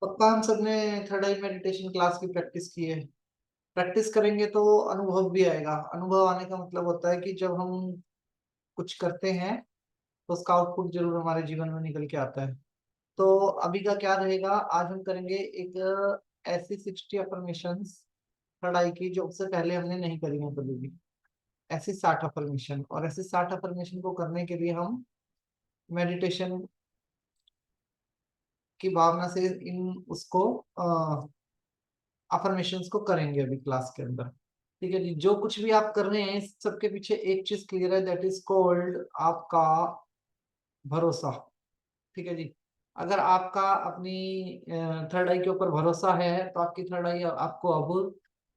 पक्का हम सब ने थर्ड आई मेडिटेशन क्लास की प्रैक्टिस की है। प्रैक्टिस करेंगे तो अनुभव भी आएगा। अनुभव आने का मतलब होता है कि जब हम कुछ करते हैं तो उसका आउटपुट जरूर हमारे जीवन में निकल के आता है। तो अभी का क्या रहेगा, आज हम करेंगे एक ऐसी 60 अफर्मेशंस थर्ड आई की जो उससे पहले हमने नहीं करी है कभी भी। ऐसी 60 अफर्मेशन, और ऐसे 60 अफर्मेशन को करने के लिए हम मेडिटेशन की भावना से इन उसको अफर्मेशंस को करेंगे अभी क्लास के अंदर। ठीक है जी, जो कुछ भी आप कर रहे हैं इस सबके पीछे एक चीज क्लियर है, दैट इज कॉल्ड आपका भरोसा। ठीक है जी। अगर आपका अपनी थर्ड आई के ऊपर भरोसा है तो आपकी थर्ड आई आपको अब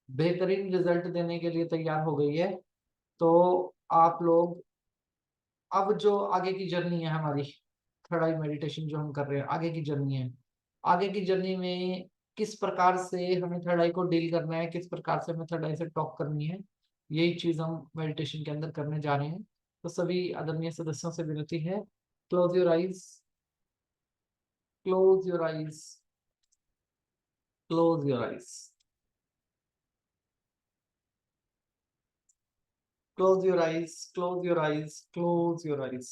बेहतरीन रिजल्ट देने के लिए तैयार हो गई है। तो आप लोग अब जो आगे की जर्नी है हमारी, थर्ड आई मेडिटेशन जो हम कर रहे हैं, आगे की जर्नी है। आगे की जर्नी में किस प्रकार से हमें थर्ड आई को डील करना है, किस प्रकार से हमें थर्ड आई से टॉक करनी है, यही चीज हम मेडिटेशन के अंदर करने जा रहे हैं। तो सभी आदरणीय सदस्यों से विनती है, close your eyes, close your eyes, close your eyes, close your eyes, close your eyes, close your eyes.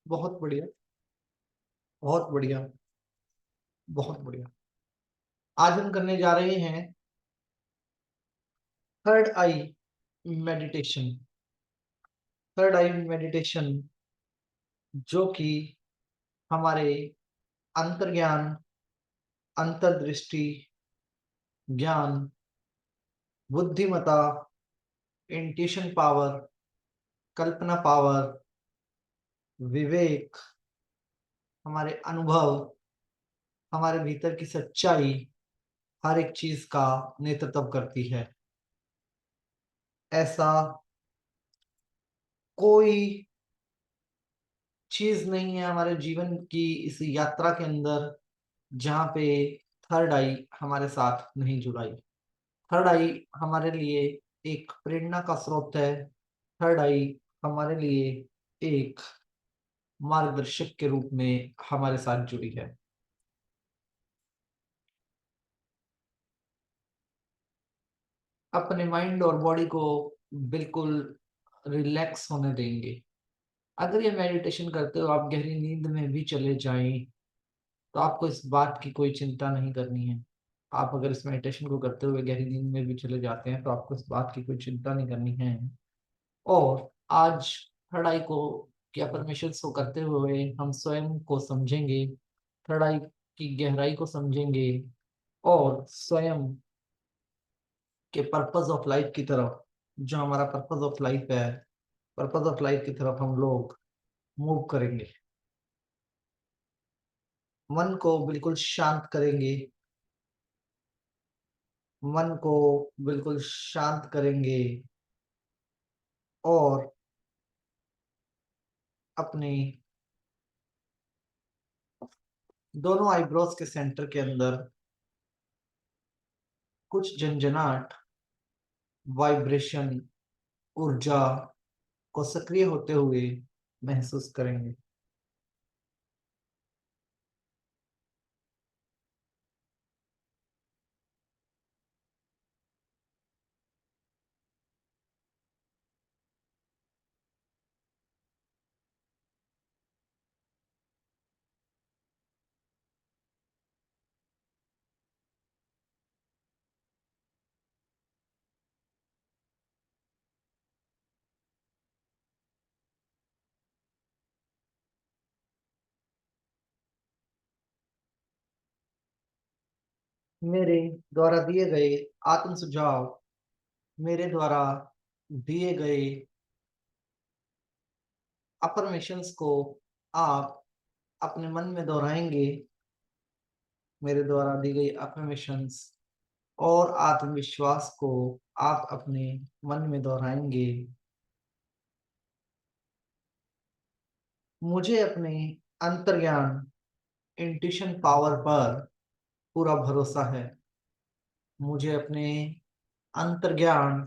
बहुत बढ़िया, बहुत बढ़िया, बहुत बढ़िया। आज हम करने जा रहे हैं थर्ड आई मेडिटेशन। थर्ड आई मेडिटेशन जो कि हमारे अंतर्ज्ञान, अंतर्दृष्टि, ज्ञान, बुद्धिमता, इंट्यूशन पावर, कल्पना पावर, विवेक, हमारे अनुभव, हमारे भीतर की सच्चाई, हर एक चीज का नेतृत्व करती है। ऐसा कोई चीज नहीं है हमारे जीवन की इस यात्रा के अंदर जहाँ पे थर्ड आई हमारे साथ नहीं जुड़ाई। थर्ड आई हमारे लिए एक प्रेरणा का स्रोत है। थर्ड आई हमारे लिए एक मार्गदर्शक के रूप में हमारे साथ जुड़ी है। अपने माइंड और बॉडी को बिल्कुल रिलैक्स होने देंगे। अगर ये मेडिटेशन करते हो आप गहरी नींद में भी चले जाएं तो आपको इस बात की कोई चिंता नहीं करनी है। आप अगर इस मेडिटेशन को करते हुए गहरी नींद में भी चले जाते हैं तो आपको इस बात की कोई चिंता नहीं करनी है। और आज थर्ड आई को की अफर्मेशंस को करते हुए हम स्वयं को समझेंगे, थर्ड आई की गहराई को समझेंगे, और स्वयं के पर्पस ऑफ लाइफ की तरफ, जो हमारा पर्पस ऑफ लाइफ है, पर्पस ऑफ लाइफ की तरफ हम लोग मूव करेंगे। मन को बिल्कुल शांत करेंगे, मन को बिल्कुल शांत करेंगे, और अपने दोनों आईब्रोज के सेंटर के अंदर कुछ झंझनाहट, वाइब्रेशन, ऊर्जा को सक्रिय होते हुए महसूस करेंगे। मेरे द्वारा दिए गए आत्म सुझाव, मेरे द्वारा दिए गए अफर्मेशंस को आप अपने मन में दोहराएंगे। मेरे द्वारा दी गई अफर्मेशंस और आत्मविश्वास को आप अपने मन में दोहराएंगे। मुझे अपने अंतर्ज्ञान, इंट्यूशन पावर पर पूरा भरोसा है। मुझे अपने अंतर्ज्ञान,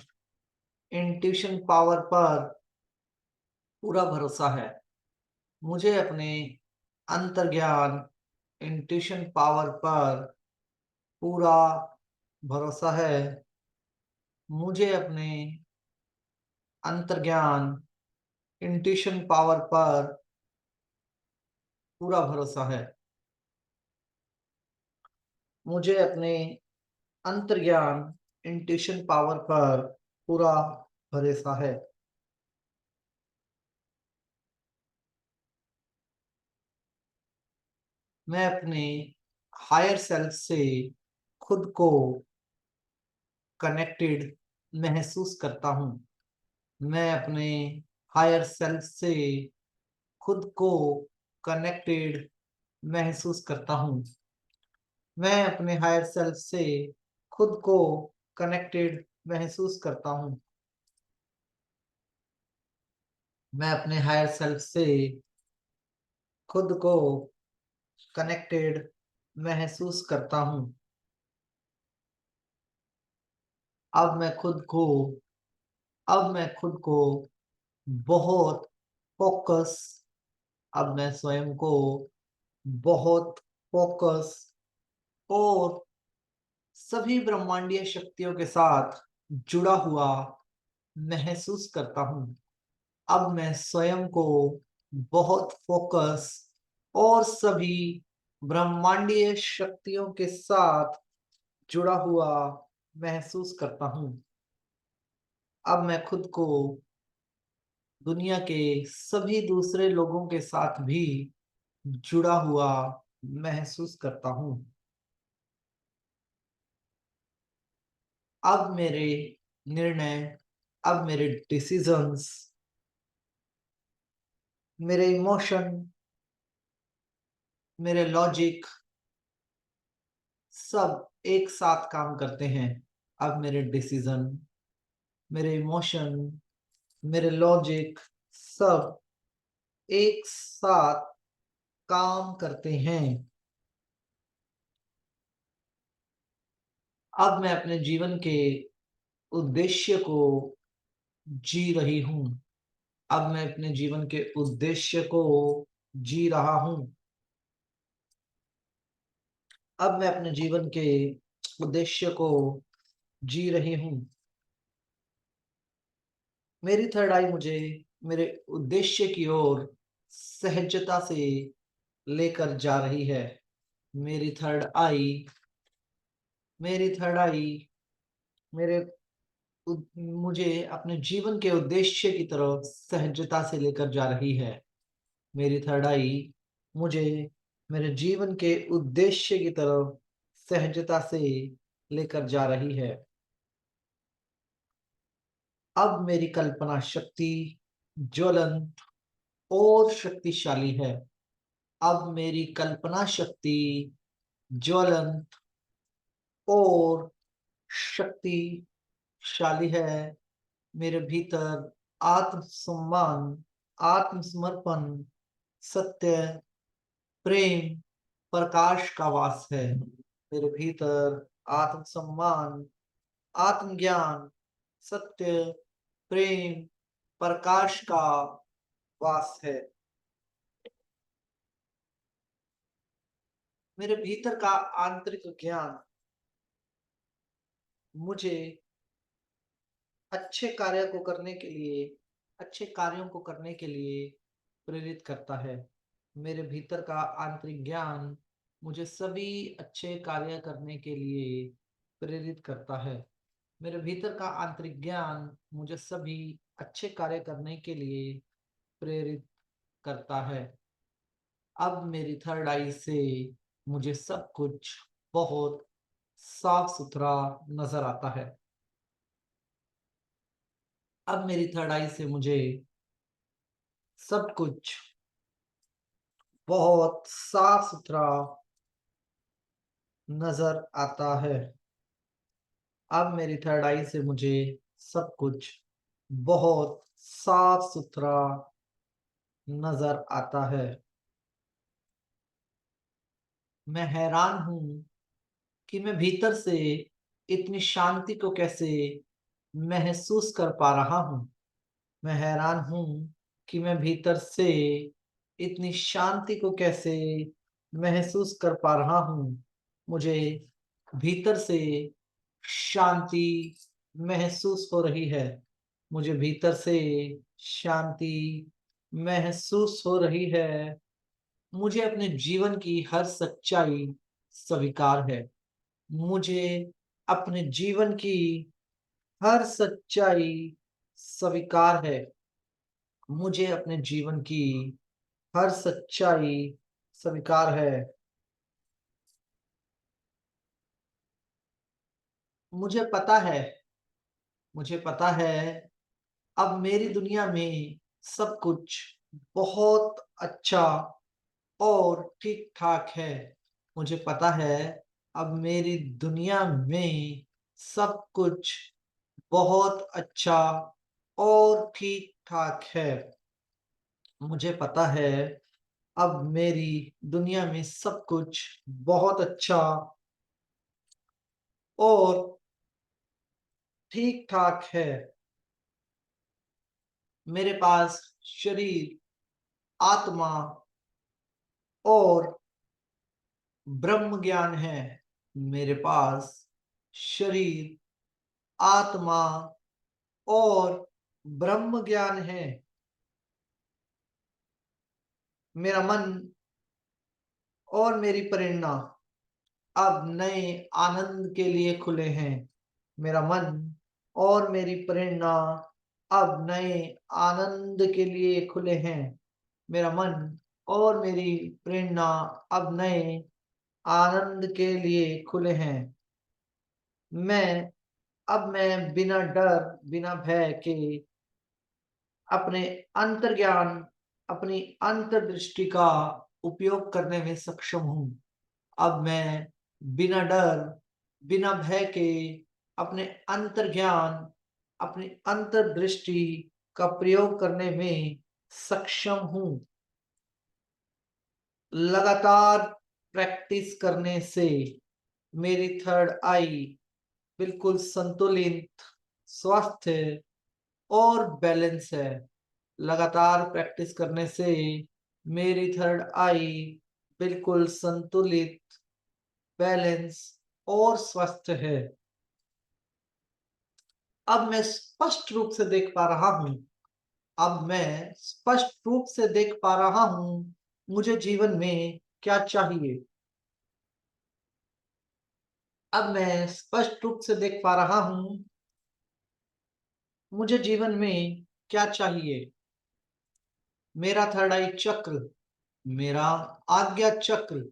इंट्यूशन पावर पर पूरा भरोसा है। मुझे अपने अंतर्ज्ञान इंट्यूशन पावर पर पूरा भरोसा है। मुझे अपने अंतर्ज्ञान इंट्यूशन पावर पर पूरा भरोसा है। मुझे अपने अंतर्ज्ञान इंट्यूशन पावर पर पूरा भरोसा है। मैं अपने हायर सेल्फ से खुद को कनेक्टेड महसूस करता हूँ। मैं अपने हायर सेल्फ से खुद को कनेक्टेड महसूस करता हूँ। मैं अपने हायर सेल्फ से खुद को कनेक्टेड महसूस करता हूँ। मैं अपने हायर सेल्फ से खुद को कनेक्टेड महसूस करता हूँ। अब मैं खुद को अब मैं खुद को बहुत फोकस अब मैं स्वयं को बहुत फोकस और सभी ब्रह्मांडीय शक्तियों के साथ जुड़ा हुआ महसूस करता हूँ। अब मैं स्वयं को बहुत फोकस और सभी ब्रह्मांडीय शक्तियों के साथ जुड़ा हुआ महसूस करता हूँ। अब मैं खुद को दुनिया के सभी दूसरे लोगों के साथ भी जुड़ा हुआ महसूस करता हूँ। अब मेरे निर्णय अब मेरे डिसीजंस मेरे इमोशन मेरे लॉजिक सब एक साथ काम करते हैं। अब मेरे डिसीजन मेरे इमोशन मेरे लॉजिक सब एक साथ काम करते हैं। अब मैं अपने जीवन के उद्देश्य को जी रही हूँ। अब मैं अपने जीवन के उद्देश्य को जी रहा हूँ। अब मैं अपने जीवन के उद्देश्य को जी रही हूँ। मेरी थर्ड आई मुझे मेरे उद्देश्य की ओर सहजता से लेकर जा रही है। मेरी थर्ड आई मेरी थर्ड आई मेरे मुझे अपने जीवन के उद्देश्य की तरफ सहजता से लेकर जा रही है। मेरी थर्ड आई मुझे मेरे जीवन के उद्देश्य की तरफ सहजता से लेकर जा रही है। अब मेरी कल्पना शक्ति ज्वलंत और शक्तिशाली है। अब मेरी कल्पना शक्ति ज्वलंत और शक्तिशाली है। मेरे भीतर आत्मसम्मान आत्मसमर्पण सत्य प्रेम प्रकाश का वास है। मेरे भीतर आत्मसम्मान आत्मज्ञान सत्य प्रेम प्रकाश का वास है। मेरे भीतर का आंतरिक ज्ञान मुझे अच्छे कार्य को करने के लिए अच्छे कार्यों को करने के लिए प्रेरित करता है। मेरे भीतर का आंतरिक ज्ञान मुझे सभी अच्छे कार्य करने के लिए प्रेरित करता है। मेरे भीतर का आंतरिक ज्ञान मुझे सभी अच्छे कार्य करने के लिए प्रेरित करता है। अब मेरी थर्ड आई से मुझे सब कुछ बहुत साफ सुथरा नजर आता है। अब मेरी थर्ड आई से मुझे सब कुछ बहुत साफ सुथरा नजर आता है। अब मेरी थर्ड आई से मुझे सब कुछ बहुत साफ सुथरा नजर आता है। मैं हैरान हूं कि मैं भीतर से इतनी शांति को कैसे महसूस कर पा रहा हूं। मैं हैरान हूं कि मैं भीतर से इतनी शांति को कैसे महसूस कर पा रहा हूँ। मुझे भीतर से शांति महसूस हो रही है। मुझे भीतर से शांति महसूस हो रही है। मुझे अपने जीवन की हर सच्चाई स्वीकार है। मुझे अपने जीवन की हर सच्चाई स्वीकार है। मुझे अपने जीवन की हर सच्चाई स्वीकार है। मुझे पता है मुझे पता है अब मेरी दुनिया में सब कुछ बहुत अच्छा और ठीक-ठाक है। मुझे पता है अब मेरी दुनिया में सब कुछ बहुत अच्छा और ठीक-ठाक है। मुझे पता है अब मेरी दुनिया में सब कुछ बहुत अच्छा और ठीक-ठाक है। मेरे पास शरीर, आत्मा और ब्रह्म ज्ञान है। मेरे पास शरीर, आत्मा और ब्रह्म ज्ञान है। मेरा मन और मेरी प्रेरणा अब नए आनंद के लिए खुले हैं। मेरा मन और मेरी प्रेरणा अब नए आनंद के लिए खुले हैं। मेरा मन और मेरी प्रेरणा अब नए आनंद के लिए खुले हैं। मैं मैं बिना डर, बिना भय के अपने अंतर्ज्ञान, अपनी अंतर्दृष्टि का उपयोग करने में सक्षम हूँ। अब मैं बिना डर, बिना भय के अपने अंतर्ज्ञान, अपनी अंतर्दृष्टि का प्रयोग करने में सक्षम हूँ। लगातार प्रैक्टिस करने से मेरी थर्ड आई बिल्कुल संतुलित, स्वस्थ और बैलेंस है। लगातार प्रैक्टिस करने से मेरी थर्ड आई बिल्कुल संतुलित, बैलेंस और स्वस्थ है। अब मैं स्पष्ट रूप से देख पा रहा हूँ अब मैं स्पष्ट रूप से देख पा रहा हूँ, मुझे जीवन में क्या चाहिए। अब मैं स्पष्ट रूप से देख पा रहा हूँ, मुझे जीवन में क्या चाहिए। मेरा थर्ड आई चक्र, मेरा आज्ञा चक्र,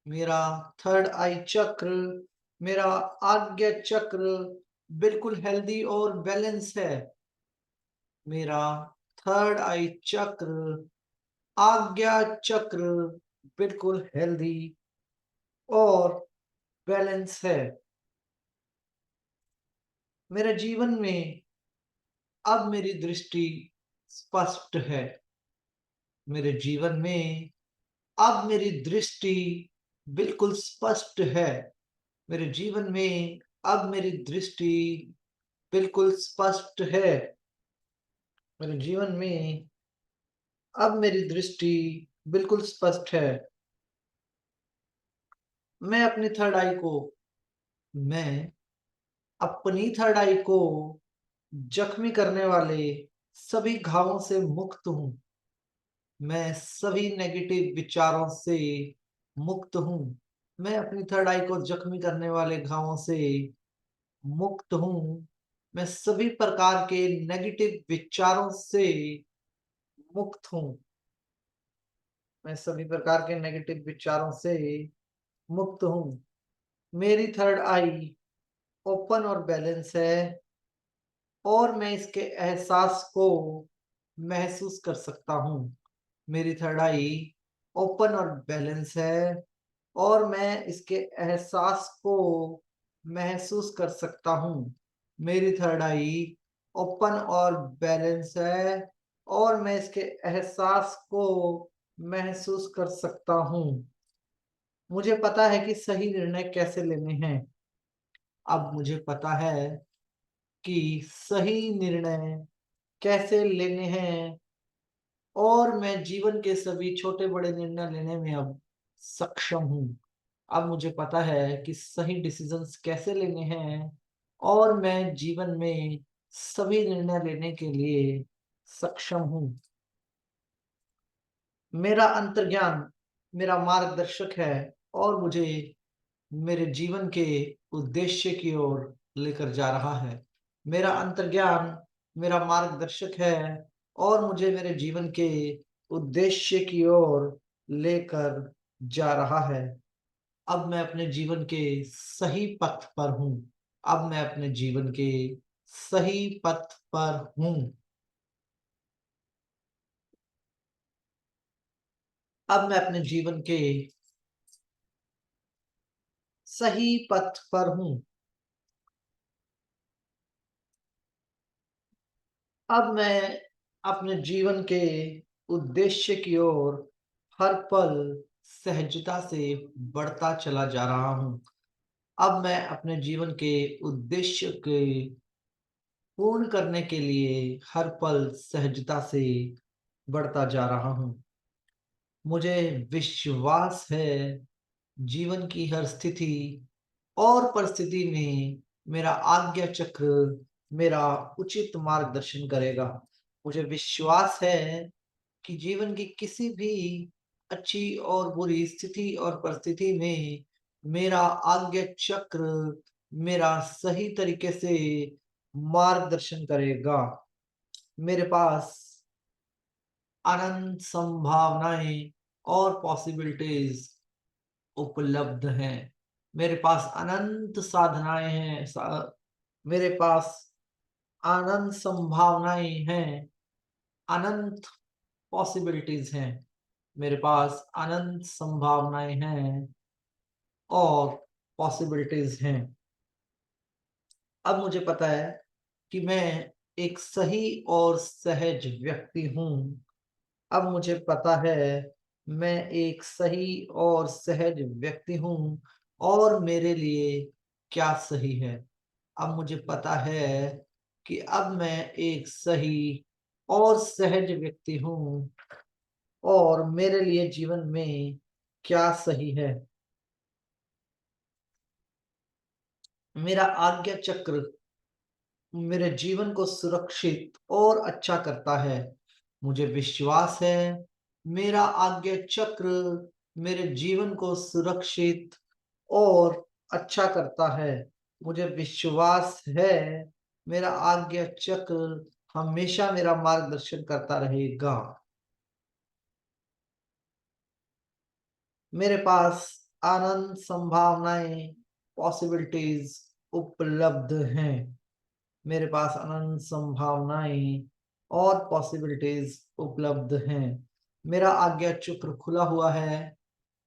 मेरा थर्ड आई चक्र, मेरा आज्ञा चक्र बिल्कुल हेल्दी और बैलेंस है। मेरा थर्ड आई चक्र, आज्ञा चक्र बिल्कुल हेल्दी और बैलेंस है। मेरे जीवन में अब मेरी दृष्टि स्पष्ट है। मेरे जीवन में अब मेरी दृष्टि बिल्कुल स्पष्ट है। मेरे जीवन में अब मेरी दृष्टि बिल्कुल स्पष्ट है। मेरे जीवन में अब मेरी दृष्टि बिल्कुल स्पष्ट है। मैं अपनी थर्ड आई को मैं अपनी थर्ड आई को जख्मी करने वाले सभी घावों से मुक्त हूँ। मैं सभी नेगेटिव विचारों से मुक्त हूँ। मैं अपनी थर्ड आई को जख्मी करने वाले घावों से मुक्त हूँ। मैं सभी प्रकार के नेगेटिव विचारों से मुक्त हूँ। मैं सभी प्रकार के नेगेटिव विचारों से मुक्त हूँ। मेरी थर्ड आई ओपन और बैलेंस है और मैं इसके एहसास को महसूस कर सकता हूँ। मेरी थर्ड आई ओपन और बैलेंस है और मैं इसके एहसास को महसूस कर सकता हूँ। मेरी थर्ड आई ओपन और बैलेंस है और मैं इसके एहसास को महसूस कर सकता हूँ। मुझे पता है कि सही निर्णय कैसे लेने हैं। अब मुझे पता है कि सही निर्णय कैसे लेने हैं और मैं जीवन के सभी छोटे बड़े निर्णय लेने में अब सक्षम हूँ। अब मुझे पता है कि सही डिसीजंस कैसे लेने हैं और मैं जीवन में सभी निर्णय लेने के लिए सक्षम हूँ। मेरा अंतर्ज्ञान मेरा मार्गदर्शक है और मुझे मेरे जीवन के उद्देश्य की ओर लेकर जा रहा है। मेरा अंतर्ज्ञान मेरा मार्गदर्शक है और मुझे मेरे जीवन के उद्देश्य की ओर लेकर जा रहा है। अब मैं अपने जीवन के सही पथ पर हूँ। अब मैं अपने जीवन के सही पथ पर हूँ। अब मैं अपने जीवन के सही पथ पर हूँ। अब मैं अपने जीवन के उद्देश्य की ओर हर पल सहजता से बढ़ता चला जा रहा हूँ। अब मैं अपने जीवन के उद्देश्य के पूर्ण करने के लिए हर पल सहजता से बढ़ता जा रहा हूँ। मुझे विश्वास है जीवन की हर स्थिति और परिस्थिति में मेरा आज्ञा चक्र मेरा उचित मार्गदर्शन करेगा। मुझे विश्वास है कि जीवन की किसी भी अच्छी और बुरी स्थिति और परिस्थिति में मेरा आज्ञा चक्र मेरा सही तरीके से मार्गदर्शन करेगा। मेरे पास अनंत संभावनाएं और पॉसिबिलिटीज उपलब्ध हैं। मेरे पास अनंत साधनाएं हैं। मेरे पास अनंत संभावनाएं हैं। अनंत पॉसिबिलिटीज हैं। मेरे पास अनंत संभावनाएं हैं और पॉसिबिलिटीज हैं। अब मुझे पता है कि मैं एक सही और सहज व्यक्ति हूँ। अब मुझे पता है मैं एक सही और सहज व्यक्ति हूँ और मेरे लिए क्या सही है। अब मुझे पता है कि अब मैं एक सही और सहज व्यक्ति हूँ और मेरे लिए जीवन में क्या सही है। मेरा आज्ञा चक्र मेरे जीवन को सुरक्षित और अच्छा करता है। मुझे विश्वास है मेरा आज्ञा चक्र मेरे जीवन को सुरक्षित और अच्छा करता है। मुझे विश्वास है मेरा आज्ञा चक्र हमेशा मेरा मार्गदर्शन करता रहेगा। मेरे पास अनंत संभावनाएं पॉसिबिलिटीज उपलब्ध हैं। मेरे पास अनंत संभावनाएं और पॉसिबिलिटीज उपलब्ध हैं। मेरा आज्ञा चक्र खुला हुआ है।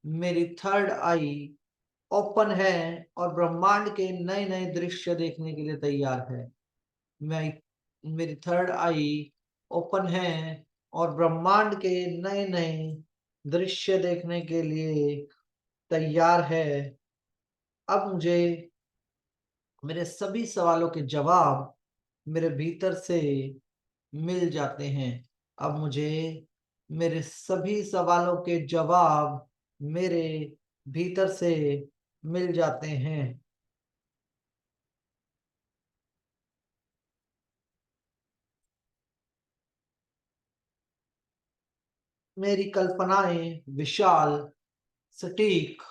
मेरी थर्ड आई ओपन है और ब्रह्मांड के नए नए दृश्य देखने के लिए तैयार है। मैं मेरी थर्ड आई ओपन है और ब्रह्मांड के नए नए दृश्य देखने के लिए तैयार है। अब मुझे मेरे सभी सवालों के जवाब मेरे भीतर से मिल जाते हैं। अब मुझे मेरे सभी सवालों के जवाब मेरे भीतर से मिल जाते हैं। मेरी कल्पनाएं विशाल, सटीक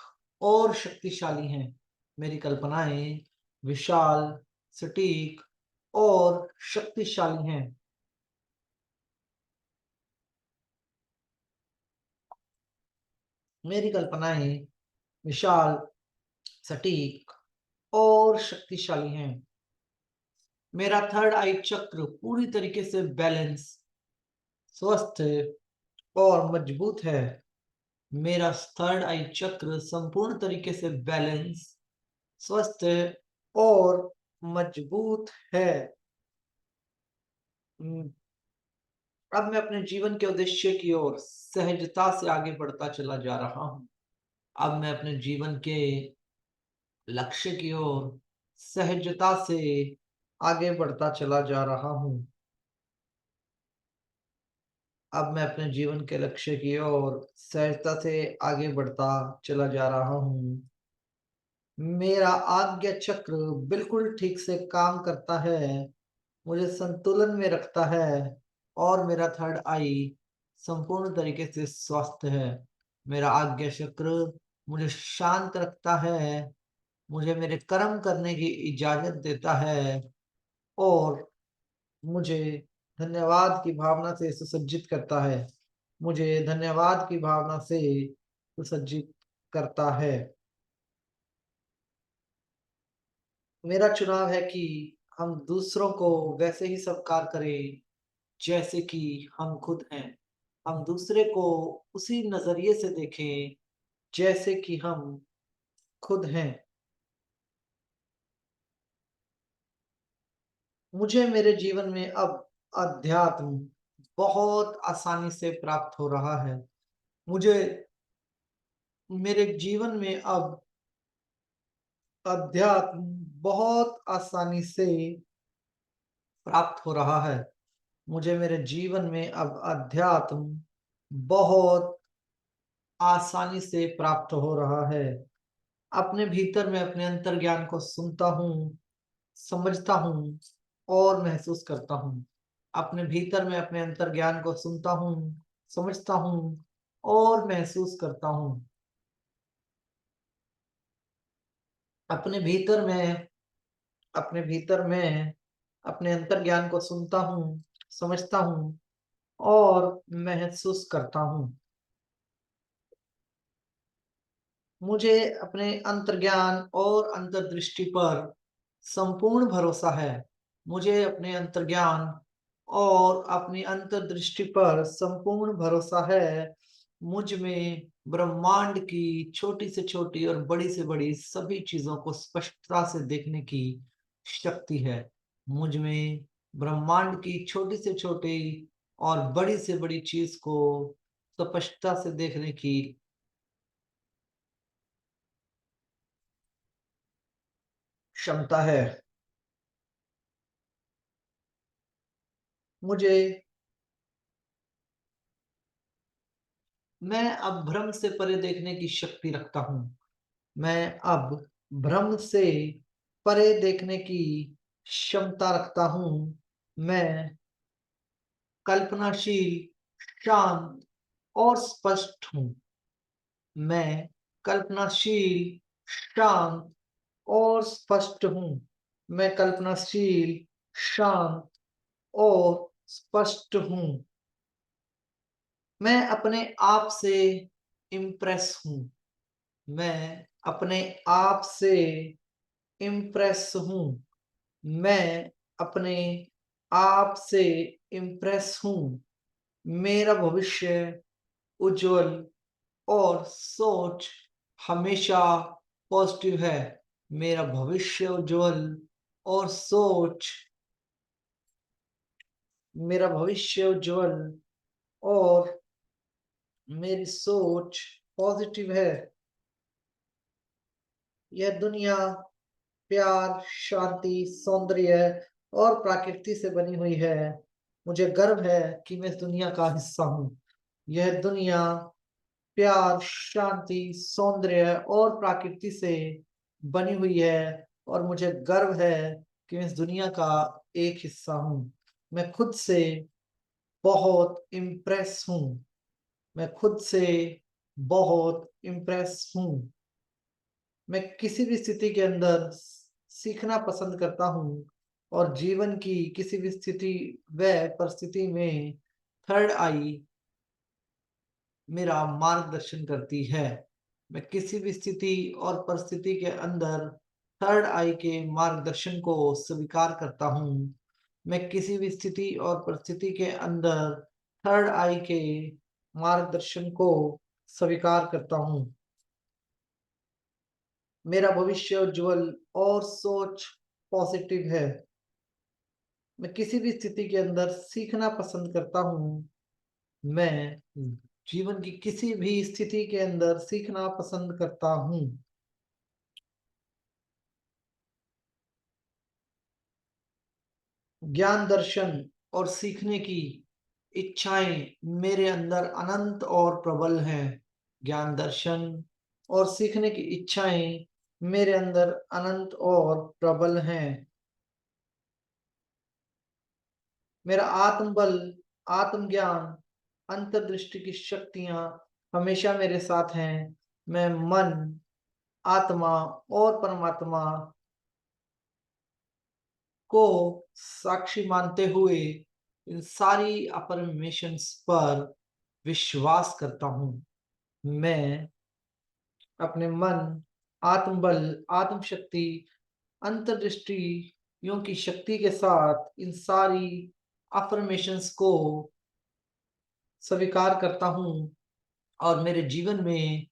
और शक्तिशाली हैं। मेरी कल्पनाएं विशाल, सटीक और शक्तिशाली हैं। मेरी कल्पनाएं विशाल, सटीक और शक्तिशाली हैं। मेरा थर्ड आई चक्र पूरी तरीके से बैलेंस, स्वस्थ और मजबूत है। मेरा थर्ड आई चक्र संपूर्ण तरीके से बैलेंस, स्वस्थ और मजबूत है। हम्म, अब मैं अपने जीवन के उद्देश्य की ओर सहजता से आगे बढ़ता चला जा रहा हूँ। अब मैं अपने जीवन के लक्ष्य की ओर सहजता से आगे बढ़ता चला जा रहा हूँ। अब मैं अपने जीवन के लक्ष्य की ओर सहजता से आगे बढ़ता चला जा रहा हूँ। मेरा आज्ञा चक्र बिल्कुल ठीक से काम करता है, मुझे संतुलन में रखता है और मेरा थर्ड आई संपूर्ण तरीके से स्वस्थ है। मेरा आज्ञा चक्र मुझे शांत रखता है, मुझे मेरे कर्म करने की इजाजत देता है और मुझे धन्यवाद की भावना से सुसज्जित करता है। मुझे धन्यवाद की भावना से सुसज्जित करता है। मेरा चुनाव है कि हम दूसरों को वैसे ही स्वीकार करें जैसे कि हम खुद हैं। हम दूसरे को उसी नजरिए से देखें जैसे कि हम खुद हैं। मुझे मेरे जीवन में अब अध्यात्म बहुत आसानी से प्राप्त हो रहा है। मुझे मेरे जीवन में अब अध्यात्म बहुत आसानी से प्राप्त हो रहा है। मुझे मेरे जीवन में अब अध्यात्म बहुत आसानी से प्राप्त हो रहा है। अपने भीतर में अपने अंतर्ज्ञान को सुनता हूँ, समझता हूँ और महसूस करता हूँ। अपने भीतर में अपने अंतर्ज्ञान को सुनता हूँ, समझता हूँ और महसूस करता हूँ। अपने भीतर में अपने भीतर में अपने अंतर्ज्ञान को सुनता हूँ, समझता हूँ और महसूस करता हूँ। मुझे अपने अंतर्ज्ञान और अंतर्दृष्टि पर संपूर्ण भरोसा है। मुझे अपने अंतर्ज्ञान और अपनी अंतर्दृष्टि पर संपूर्ण भरोसा है। मुझ में ब्रह्मांड की छोटी से छोटी और बड़ी से बड़ी सभी चीजों को स्पष्टता से देखने की शक्ति है। मुझ में ब्रह्मांड की छोटी से छोटी और बड़ी से बड़ी चीज को स्पष्टता से देखने की क्षमता है। मुझे मैं अब भ्रम से परे देखने की शक्ति रखता हूँ। मैं अब भ्रम से परे देखने की क्षमता रखता हूँ। मैं कल्पनाशील, शांत और स्पष्ट हूँ। मैं कल्पनाशील, शांत और स्पष्ट हूँ। मैं कल्पनाशील, शांत और स्पष्ट हूँ। मैं अपने आप से इम्प्रेस हूँ। मैं अपने आप से इम्प्रेस हूँ। मैं अपने आप से इम्प्रेस हूँ। मेरा भविष्य उज्जवल और सोच हमेशा पॉजिटिव है। मेरा भविष्य उज्जवल और सोच मेरा भविष्य उज्जवल और मेरी सोच पॉजिटिव है। यह दुनिया प्यार, शांति, सौंदर्य और प्रकृति से बनी हुई है। मुझे गर्व है कि मैं इस दुनिया का हिस्सा हूँ। यह दुनिया प्यार, शांति, सौंदर्य और प्रकृति से बनी हुई है और मुझे गर्व है कि मैं इस दुनिया का एक हिस्सा हूँ। मैं खुद से बहुत इम्प्रेस हूँ। मैं खुद से बहुत इम्प्रेस हूँ। मैं किसी भी स्थिति के अंदर सीखना पसंद करता हूँ और जीवन की किसी भी स्थिति व परिस्थिति में थर्ड आई मेरा मार्गदर्शन करती है। मैं किसी भी स्थिति और परिस्थिति के अंदर थर्ड आई के मार्गदर्शन को स्वीकार करता हूँ। मैं किसी भी स्थिति और परिस्थिति के अंदर थर्ड आई के मार्गदर्शन को स्वीकार करता हूँ। मेरा भविष्य उज्जवल और सोच पॉजिटिव है। मैं किसी भी स्थिति के अंदर सीखना पसंद करता हूँ। मैं जीवन की किसी भी स्थिति के अंदर सीखना पसंद करता हूँ। ज्ञान, दर्शन और सीखने की इच्छाएं मेरे अंदर अनंत और प्रबल हैं। ज्ञान दर्शन और सीखने की इच्छाएं मेरे अंदर अनंत और प्रबल हैं। मेरा आत्मबल, आत्मज्ञान, अंतर्दृष्टि की शक्तियां हमेशा मेरे साथ हैं। मैं मन, आत्मा और परमात्मा को साक्षी मानते हुए इन सारी अफर्मेशंस पर विश्वास करता हूँ। मैं अपने मन, आत्मबल, आत्मशक्ति, अंतर्दृष्टियों की शक्ति के साथ इन सारी अफर्मेशंस को स्वीकार करता हूँ और मेरे जीवन में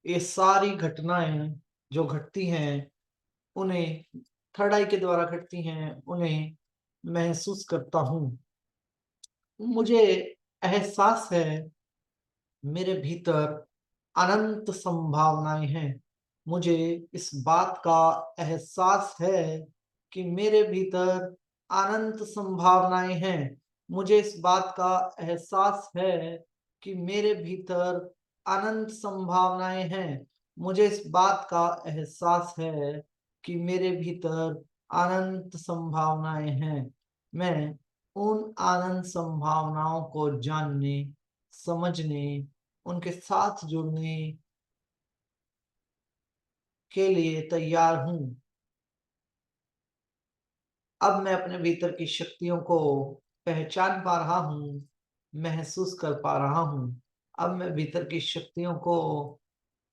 ये सारी घटनाएं जो घटती हैं, उन्हें थर्ड आई के द्वारा घटती हैं, उन्हें महसूस करता हूँ। मुझे एहसास है मेरे भीतर अनंत संभावनाएं हैं। मुझे इस बात का एहसास है कि मेरे भीतर अनंत संभावनाएं हैं। मुझे इस बात का एहसास है कि मेरे भीतर अनंत संभावनाएं हैं। मुझे इस बात का एहसास है कि मेरे भीतर अनंत संभावनाएं हैं। मैं उन अनंत संभावनाओं को जानने, समझने, उनके साथ जुड़ने के लिए तैयार हूँ। अब मैं अपने भीतर की शक्तियों को पहचान पा रहा हूँ, महसूस कर पा रहा हूँ। अब मैं भीतर की शक्तियों को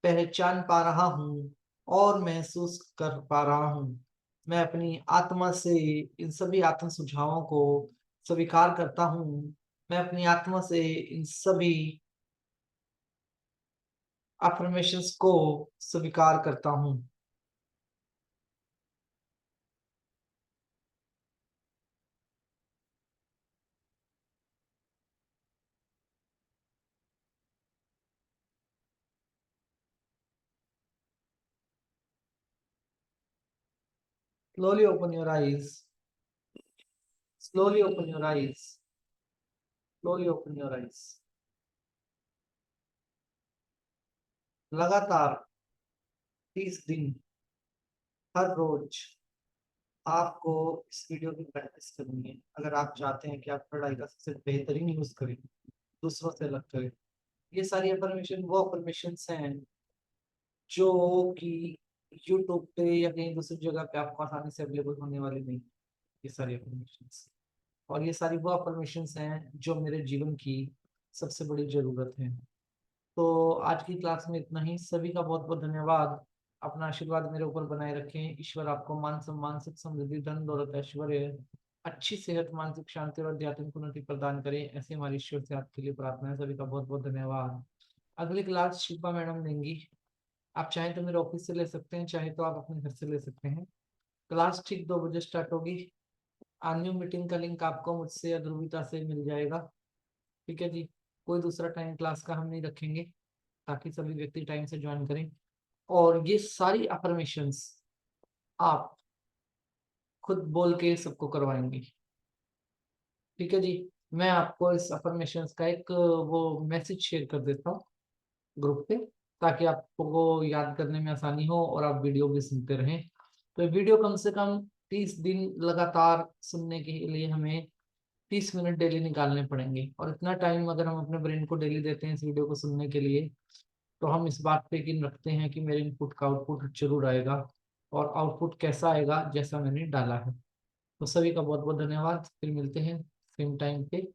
पहचान पा रहा हूँ और महसूस कर पा रहा हूँ। मैं अपनी आत्मा से इन सभी आत्म सुझावों को स्वीकार करता हूँ। मैं अपनी आत्मा से इन सभी अफर्मेशंस को स्वीकार करता हूँ। Slowly open your eyes. Slowly open your eyes. Slowly open your eyes. लगातार 30 दिन हर रोज आपको इस वीडियो की प्रैक्टिस करनी है। अगर आप चाहते हैं कि आप पढ़ाई का सबसे बेहतरीन यूज करें, दूसरों से अलग करें, ये सारी अफर्मेशन वो अफर्मेशंस हैं जो कि यूट्यूब पे या कहीं दूसरी जगह पे आपको आसानी से अवेलेबल होने वाली नहीं। ये सारी अफर्मेशंस और ये सारी वो अफर्मेशंस हैं जो मेरे जीवन की सबसे बड़ी जरूरत है। तो आज की क्लास में इतना ही। सभी का बहुत बहुत धन्यवाद। अपना आशीर्वाद मेरे ऊपर बनाए रखें। ईश्वर आपको मान सम्मान, सुख समृद्धि, धन दौलत, ऐश्वर्य, अच्छी सेहत, मानसिक शांति और आध्यात्मिक उन्नति प्रदान करें। ऐसे हमारी ईश्वर से आपके लिए प्रार्थना है। सभी का बहुत बहुत धन्यवाद। अगली क्लास शिल्पा मैडम देंगी। आप चाहें तो मेरे ऑफिस से ले सकते हैं, चाहे तो आप अपने घर से ले सकते हैं। क्लास ठीक 2 बजे स्टार्ट होगी। अन्य मीटिंग का लिंक आपको मुझसे या ध्रुविता से मिल जाएगा। ठीक है जी। कोई दूसरा टाइम क्लास का हम नहीं रखेंगे ताकि सभी व्यक्ति टाइम से ज्वाइन करें। और ये सारी अफर्मेशंस आप खुद बोल के सबको करवाएंगे। ठीक है जी। मैं आपको इस अफर्मेशंस का एक वो मैसेज शेयर कर देता हूँ ग्रुप पे, ताकि आपको याद करने में आसानी हो और आप वीडियो भी सुनते रहें। तो वीडियो कम से कम 30 दिन लगातार सुनने के लिए हमें 30 मिनट डेली निकालने पड़ेंगे। और इतना टाइम अगर हम अपने ब्रेन को डेली देते हैं इस वीडियो को सुनने के लिए, तो हम इस बात पे यकीन रखते हैं कि मेरे इनपुट का आउटपुट जरूर आएगा। और आउटपुट कैसा आएगा, जैसा मैंने डाला है। तो सभी का बहुत बहुत धन्यवाद। फिर मिलते हैं सेम टाइम पे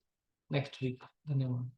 नेक्स्ट वीक। धन्यवाद।